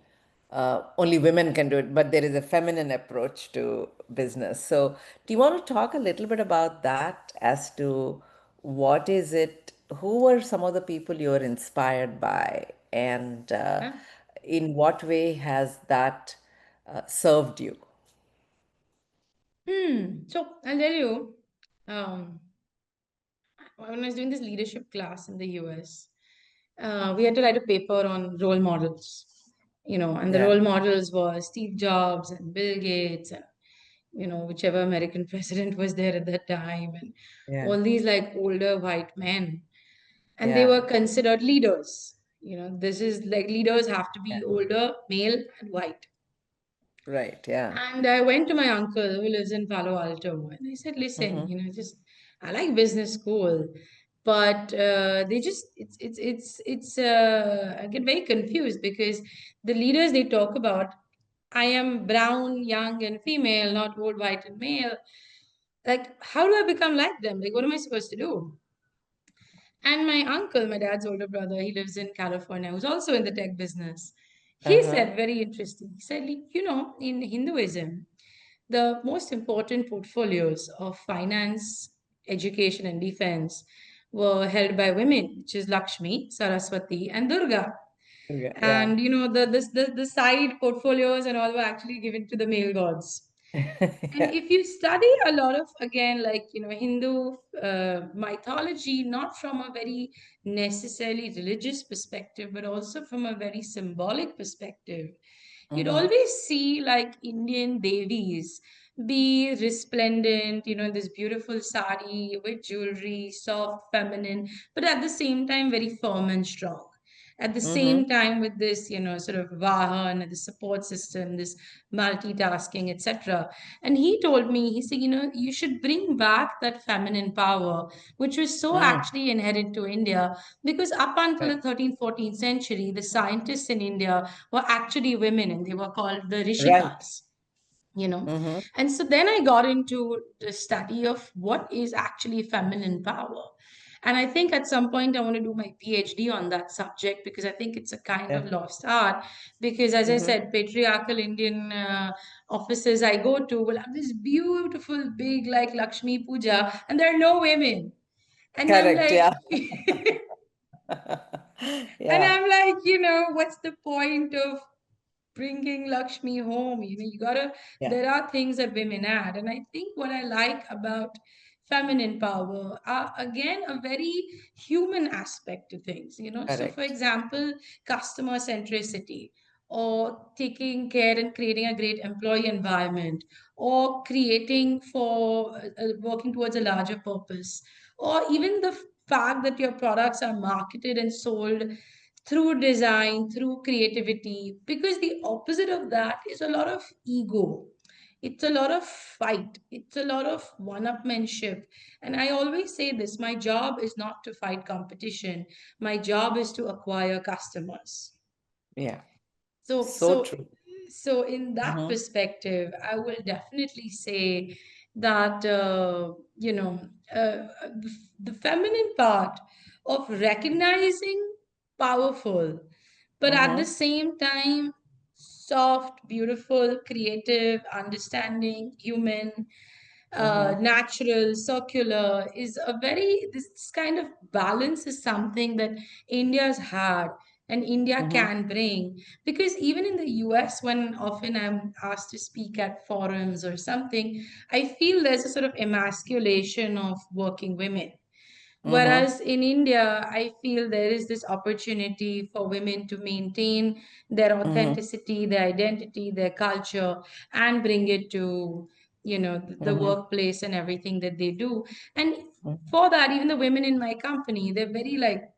only women can do it, but there is a feminine approach to business. So, do you want to talk a little bit about that as to what is it, who were some of the people you were inspired by, and Yeah. in what way has that served you? So I'll tell you, um, when I was doing this leadership class in the US, we had to write a paper on role models, and the Yeah, role models were Steve Jobs and Bill Gates and, whichever American president was there at that time, and yeah, all these like older white men. And they yeah, were considered leaders. This is like leaders have to yeah. be older, male, and white. Right, yeah. And I went to my uncle who lives in Palo Alto, and I said, "Listen, Mm-hmm. just I like business school, but they just I get very confused because the leaders they talk about, I am brown, young, and female, not old, white, and male. Like, how do I become like them? Like, what am I supposed to do?" And my uncle, my dad's older brother, he lives in California, who's also in the tech business. He Uh-huh. said, very interesting. He said, in Hinduism, the most important portfolios of finance, education, and defense were held by women, which is Lakshmi, Saraswati, and Durga. Yeah, yeah. And the side portfolios and all were actually given to the male gods. And Yeah. if you study a lot of, again, like, Hindu mythology, not from a very necessarily religious perspective, but also from a very symbolic perspective, you'd Mm-hmm. always see like Indian devis be resplendent, in this beautiful sari with jewelry, soft, feminine, but at the same time, very firm and strong. At the Mm-hmm. same time, with this, sort of vahan and the support system, this multitasking, etc. And he told me, he said, you should bring back that feminine power, which was so Mm. actually inherent to India, because up until Right. the 13th, 14th century, the scientists in India were actually women and they were called the Right. Rishikas you know Mm-hmm. and so then I got into the study of what is actually feminine power, and I think at some point I want to do my PhD on that subject because I think it's a kind of Yeah. lost art, because as I Mm-hmm. said, patriarchal Indian offices I go to will have this beautiful big like Lakshmi Puja and there are no women, and I'm Correct. like Yeah. and Yeah. I'm like, what's the point of bringing Lakshmi home? You gotta, Yeah. there are things that women add. And I think what I like about feminine power are, again, a very human aspect to things. So, for Correct. example, customer centricity, or taking care and creating a great employee environment, or creating for working towards a larger purpose, or even the fact that your products are marketed and sold through design, through creativity, because the opposite of that is a lot of ego. It's a lot of fight. It's a lot of one-upmanship. And I always say this, my job is not to fight competition. My job is to acquire customers. Yeah. So, So so, true. so in that Mm-hmm. perspective, I will definitely say that the feminine part of recognizing powerful, but at the Mm-hmm. same time soft, beautiful, creative, understanding, human, Mm-hmm. natural, circular is a very, this kind of balance is something that India's had and India Mm-hmm. can bring. Because even in the US, when often I'm asked to speak at forums or something, I feel there's a sort of emasculation of working women. Mm-hmm. Whereas in India, I feel there is this opportunity for women to maintain their Mm-hmm. authenticity, their identity, their culture, and bring it to, the Mm-hmm. workplace and everything that they do. And Mm-hmm. for that, even the women in my company, they're very like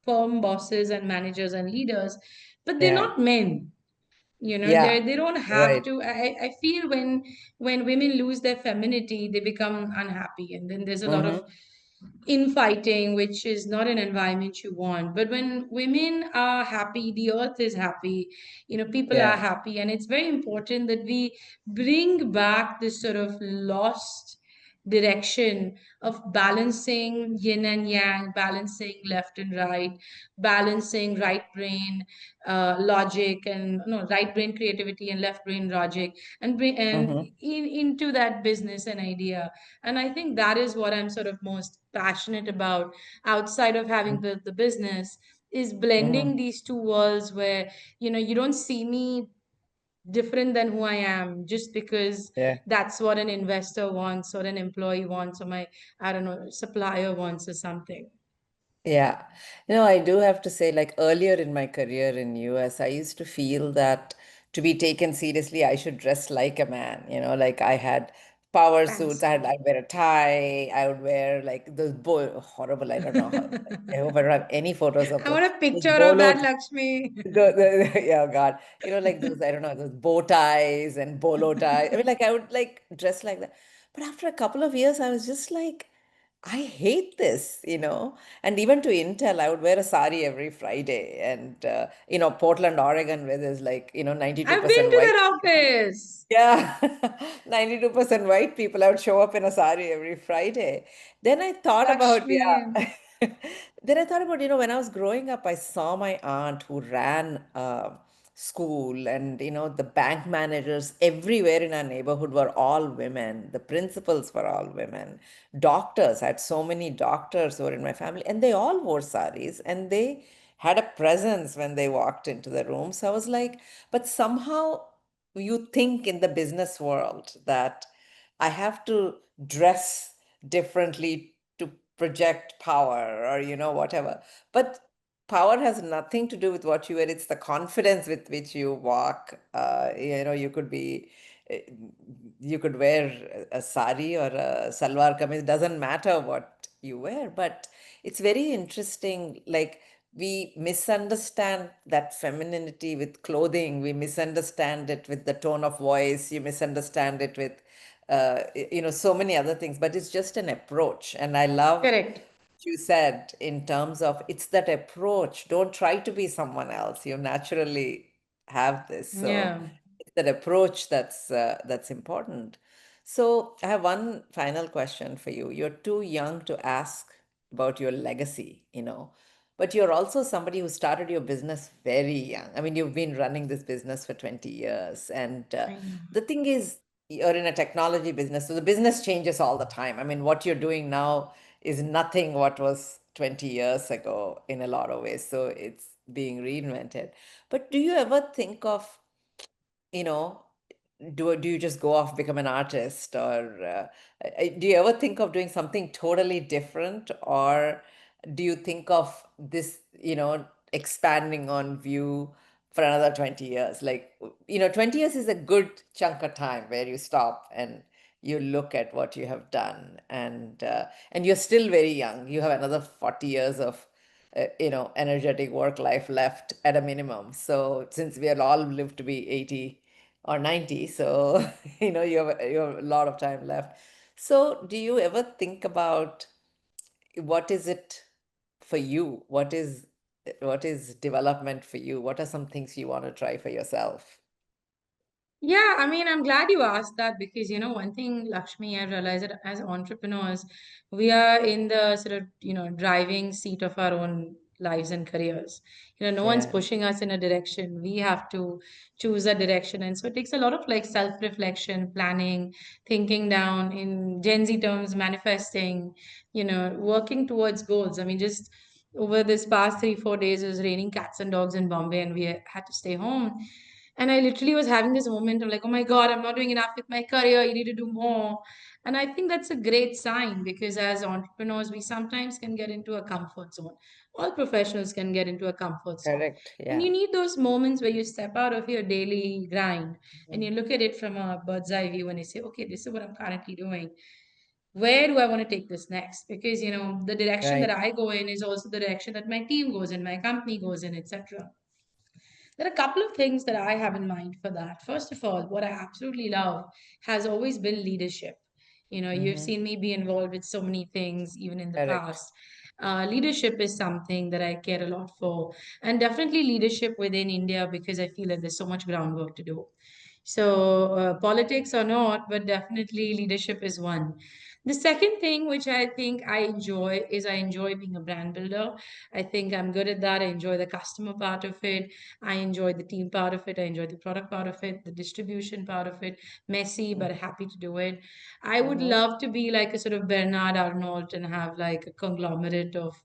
firm bosses and managers and leaders, but they're Yeah. not men. Yeah. They don't have Right. to. I feel when women lose their femininity, they become unhappy, and then there's a lot of Mm-hmm. infighting, which is not an environment you want. But when women are happy, the earth is happy, people are Yeah. happy. And it's very important that we bring back this sort of lost direction of balancing yin and yang, balancing left and right, balancing right brain logic, and no, right brain creativity and left brain logic, and bring and Mm-hmm. into that business and idea. And I think that is what I'm sort of most passionate about outside of having built the business, is blending Mm-hmm. these two worlds where, you don't see me different than who I am just because Yeah. that's what an investor wants or an employee wants or my, I don't know, supplier wants or something. Yeah. I do have to say, like earlier in my career in US, I used to feel that to be taken seriously, I should dress like a man. Like I had power suits, Thanks. I'd wear a tie, I would wear like those horrible, I don't know how, I hope I don't have any photos of I those, want a those picture of bolo that, Lakshmi. yeah, God. Like those, I don't know, those bow ties and bolo ties. I mean, like I would like dress like that. But after a couple of years, I was just like, I hate this. And even to Intel, I would wear a sari every Friday. And, Portland, Oregon, where there's like, I've been 92% to white that people. office. Yeah, 92% white people. I would show up in a sari every Friday. Then I thought about, Lakshmi. yeah. Then I thought about, when I was growing up, I saw my aunt who ran school, and, the bank managers everywhere in our neighborhood were all women. The principals were all women. Doctors, I had so many doctors who were in my family, and they all wore saris, and they had a presence when they walked into the room. So I was like, but somehow you think in the business world that I have to dress differently to project power or, whatever. But power has nothing to do with what you wear. It's the confidence with which you walk. You could be, eh, you could wear a sari or a salwar kameez. It doesn't matter what you wear, but it's very interesting. Like, we misunderstand that femininity with clothing. We misunderstand it with the tone of voice. You misunderstand it with, so many other things. But it's just an approach. And I love Correct. what you said in terms of it's that approach. Don't try to be someone else. You naturally have this. So Yeah. it's that approach that's important. So I have one final question for you. You're too young to ask about your legacy, but you're also somebody who started your business very young. I mean, you've been running this business for 20 years. And I know. the thing is, you're in a technology business, so the business changes all the time. I mean, what you're doing now is nothing what was 20 years ago in a lot of ways. So it's being reinvented. But do you ever think of, you know, do you just go off become an artist, or do you ever think of doing something totally different, or do you think of this, expanding on view for another 20 years? Like, 20 years is a good chunk of time where you stop and you look at what you have done, and you're still very young. You have another 40 years of energetic work life left at a minimum. So since we all live to be 80 or 90, so you have a lot of time left. So do you ever think about what is it for you? What is development for you? What are some things you want to try for yourself? Yeah, I mean, I'm glad you asked that because, one thing, Lakshmi, I realized that as entrepreneurs, we are in the sort of, driving seat of our own lives and careers. No one's Yeah. pushing us in a direction. We have to choose a direction. And so it takes a lot of like self-reflection, planning, thinking down in Gen Z terms, manifesting, working towards goals. I mean, just over this past 3, 4 days, it was raining cats and dogs in Bombay, and we had to stay home. And I literally was having this moment of like, oh my God, I'm not doing enough with my career. You need to do more. And I think that's a great sign because as entrepreneurs, we sometimes can get into a comfort zone. All professionals can get into a comfort zone. Correct. And you Yeah. need those moments where you step out of your daily grind and Mhm. you look at it from a bird's eye view and you say, okay, this is what I'm currently doing. Where do I want to take this next? Because, the direction that Right. I go in is also the direction that my team goes in, my company goes in, etc. There are a couple of things that I have in mind for that. First of all, what I absolutely love has always been leadership. You've Hmm. seen me be involved with so many things, even in the Correct. past. Leadership is something that I care a lot for, and definitely leadership within India because I feel that there's so much groundwork to do. So, politics or not, but definitely leadership is one. The second thing, which I think I enjoy, is I enjoy being a brand builder. I think I'm good at that. I enjoy the customer part of it. I enjoy the team part of it. I enjoy the product part of it, the distribution part of it. Messy, but happy to do it. I would Mm-hmm. love to be like a sort of Bernard Arnault and have like a conglomerate of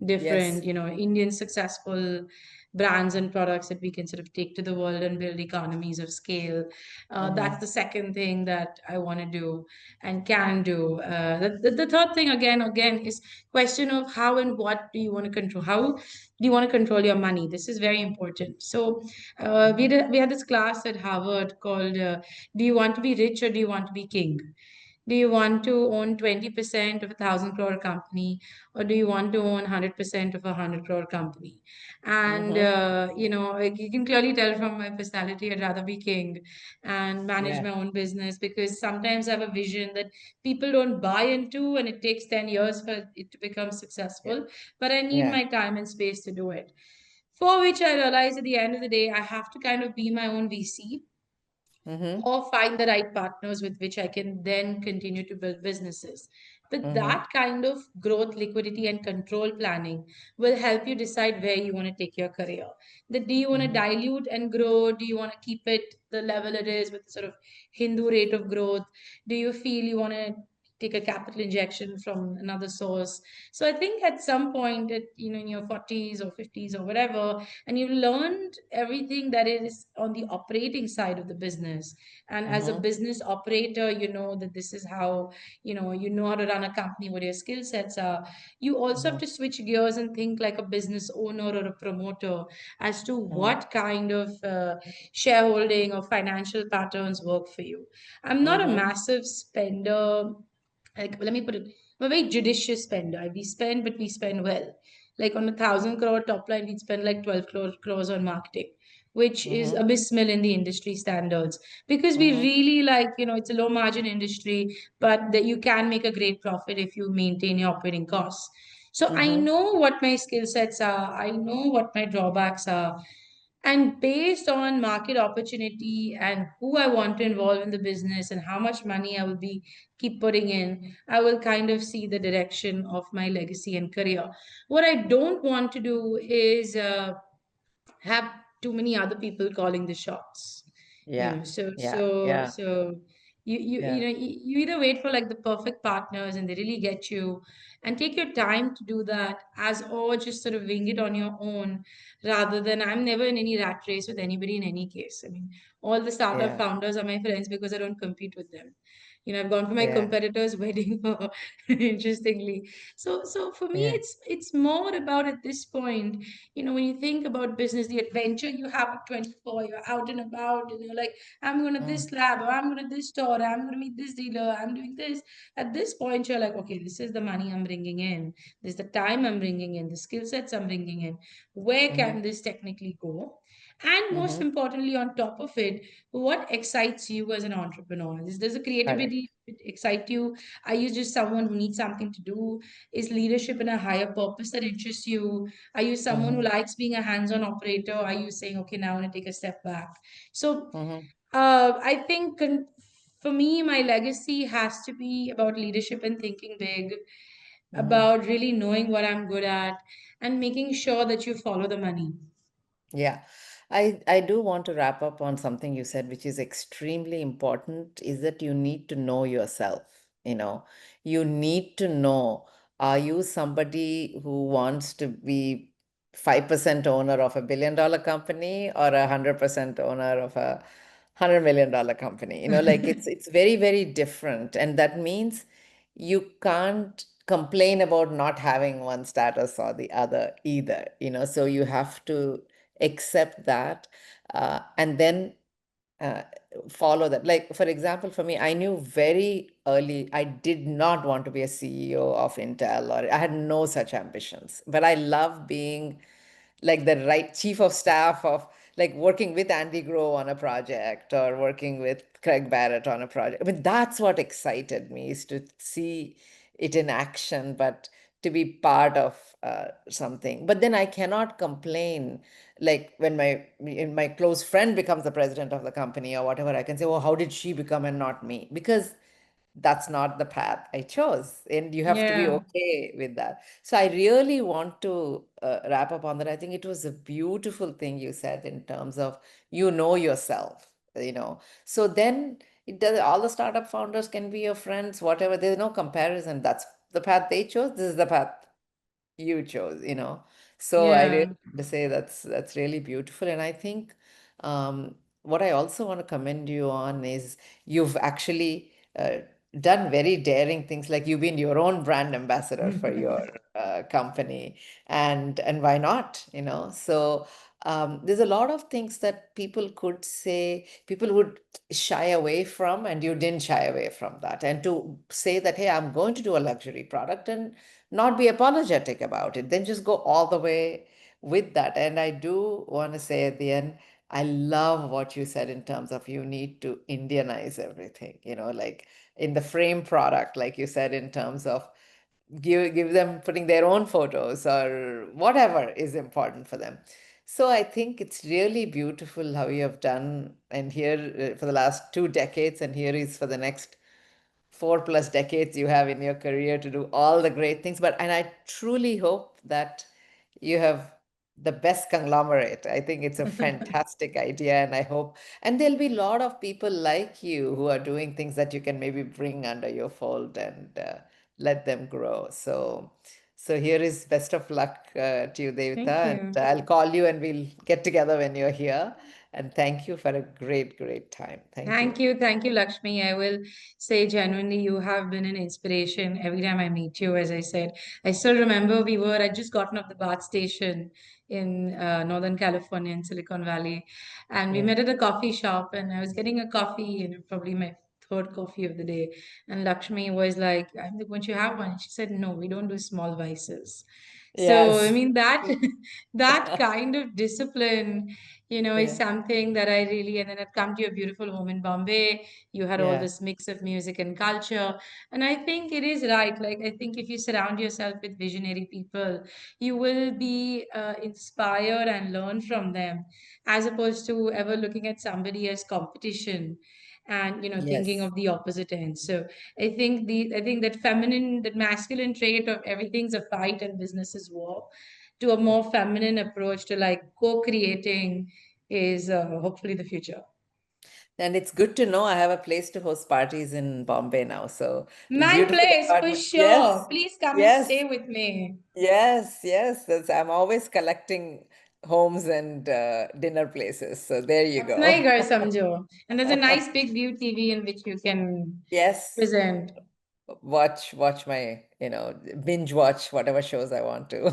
different, Yes. you know, Indian successful brands and products that we can sort of take to the world and build economies of scale. That's Mm-hmm. the second thing that I want to do and can do. The third thing again is question of how and what do you want to control? How do you want to control your money? This is very important. So Mm-hmm. we had this class at Harvard called "Do you want to be rich or do you want to be king?" Do you want to own 20% of a 1,000 crore company, or do you want to own 100% of a 100 crore company? And, Mm-hmm. you know, like you can clearly tell from my personality, I'd rather be king and manage Yeah. my own business, because sometimes I have a vision that people don't buy into and it takes 10 years for it to become Yeah. successful. But I need Yeah. my time and space to do it. For which I realize at the end of the day, I have to kind of be my own VC Mm-hmm. or find the right partners with which I can then continue to build businesses. But Mm-hmm. that kind of growth, liquidity, and control planning will help you decide where you want to take your career. That do you want to Mm-hmm. dilute and grow? Do you want to keep it the level it is with sort of Hindu rate of growth? Do you feel you want to take a capital injection from another source? So I think at some point, at you know, in your 40s or 50s or whatever, and you've learned everything that is on the operating side of the business, and as a Mm-hmm. business operator, you know that this is how, you know how to run a company, what your skill sets are. You also have Mm-hmm. to switch gears and think like a business owner or a promoter as to Mm-hmm. what kind of shareholding or financial patterns work for you. I'm not a Mm-hmm. massive spender, like let me put it, I'm a very judicious spender. We spend, but we spend well. Like on a 1,000 crore top line, we'd spend like 12 crores on marketing, which is Mm-hmm. abysmal in the industry standards, because we Mm-hmm. really like, you know, it's a low margin industry, but that you can make a great profit if you maintain your operating costs. So I Mm-hmm. know what my skill sets are, I know what my drawbacks are, and based on market opportunity and who I want to involve in the business and how much money I will be keep putting in, I will kind of see the direction of my legacy and career. What I don't want to do is have too many other people calling the shots, you Yeah. know. so Yeah. so Yeah. so you Yeah. know, you either wait for like the perfect partners and they really get you and take your time to do that, as or just sort of wing it on your own, rather than, I'm never in any rat race with anybody in any case. I mean, all the startup Yeah. founders are my friends because I don't compete with them. You know, I've gone for my Yeah. competitor's wedding, interestingly. So for me, Yeah. it's more about, at this point, you know, when you think about business, the adventure you have at 24, you're out and about, and you're like, I'm going to Mm. this lab, or I'm going to this store, I'm going to meet this dealer, I'm doing this. At this point, you're like, okay, this is the money I'm bringing in, this is the time I'm bringing in, the skill sets I'm bringing in. Where Mm-hmm. can this technically go? And most Mm-hmm. importantly, on top of it, what excites you as an entrepreneur? Does the Correct. creativity excite you? Are you just someone who needs something to do? Is leadership in a higher purpose that interests you? Are you someone who Mm-hmm. likes being a hands-on operator? Are you saying, okay, now I want to take a step back? So Mm-hmm. I think for me, my legacy has to be about leadership and thinking big, Mm-hmm. about really knowing what I'm good at and making sure that you follow the money. Yeah, I do want to wrap up on something you said, which is extremely important, is that you need to know yourself. You know, you need to know, are you somebody who wants to be 5% owner of $1 billion company or 100% owner of a $100 million company? You know, like it's very, very different. And that means you can't complain about not having one status or the other either, you know, so you have to accept that, and then uh, follow that. Like, for example, for me, I knew very early I did not want to be a CEO of Intel, or I had no such ambitions. But I love being like the right chief of staff of, like, working with Andy Grove on a project or working with Craig Barrett on a project. I mean, that's what excited me, is to see it in action, but to be part of something. But then I cannot complain, like when my close friend becomes the president of the company or whatever. I can say, oh, how did she become and not me? Because that's not the path I chose. And you have to be Yeah. okay with that. So I really want to wrap up on that. I think it was a beautiful thing you said in terms of you know yourself, you know. So then it does, all the startup founders can be your friends, whatever. There's no comparison. That's the path they chose. This is the path you chose, you know. So I really Yeah. want to say that's really beautiful. And I think what I also want to commend you on is you've actually done very daring things, like you've been your own brand ambassador for your company, and why not, you know? So there's a lot of things that people could say, people would shy away from, and you didn't shy away from that. And to say that, hey, I'm going to do a luxury product and not be apologetic about it, then just go all the way with that. And I do want to say at the end, I love what you said in terms of you need to Indianize everything, you know, like in the frame product, like you said, in terms of give them putting their own photos or whatever is important for them. So I think it's really beautiful how you have done, and here for the last 2 decades, and here is for the next 4+ decades you have in your career to do all the great things. But and I truly hope that you have the best conglomerate. I think it's a fantastic idea, and I hope, and there'll be a lot of people like you who are doing things that you can maybe bring under your fold and let them grow. So here is best of luck to you, Thank Devita, and you. I'll call you and we'll get together when you're here. And thank you for a great time. Thank you. Thank you, Lakshmi. I will say genuinely, you have been an inspiration every time I meet you. As I said, I still remember I just gotten off the BART station in Northern California in Silicon Valley, and we Yeah. met at a coffee shop, and I was getting a coffee, and probably my third coffee of the day. And Lakshmi was like, "I'm like, won't you have one?" And she said, "No, we don't do small vices." So, I Yes. mean, that that kind of discipline, is Yeah. something that I really, and then I'd come to your beautiful home in Bombay. You had all Yeah. this mix of music and culture. And I think it is right. Like, I think if you surround yourself with visionary people, you will be inspired and learn from them, as opposed to ever looking at somebody as competition and thinking Yes. of the opposite end. So I think that masculine trait of everything's a fight and business is war, to a more feminine approach to like co-creating is hopefully the future. And it's good to know I have a place to host parties in Bombay now. So My beautiful place for apartment. sure. Yes. Please come and Yes. stay with me. Yes. I'm always collecting homes and dinner places. So there you Apna hi go. ghar samjho. And there's a nice big view TV in which you can Yes. present. Watch my, binge watch whatever shows I want to.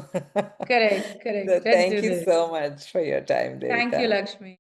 Correct, correct. So Let's thank do you this. so much for your time, Thank you, Devita. Lakshmi.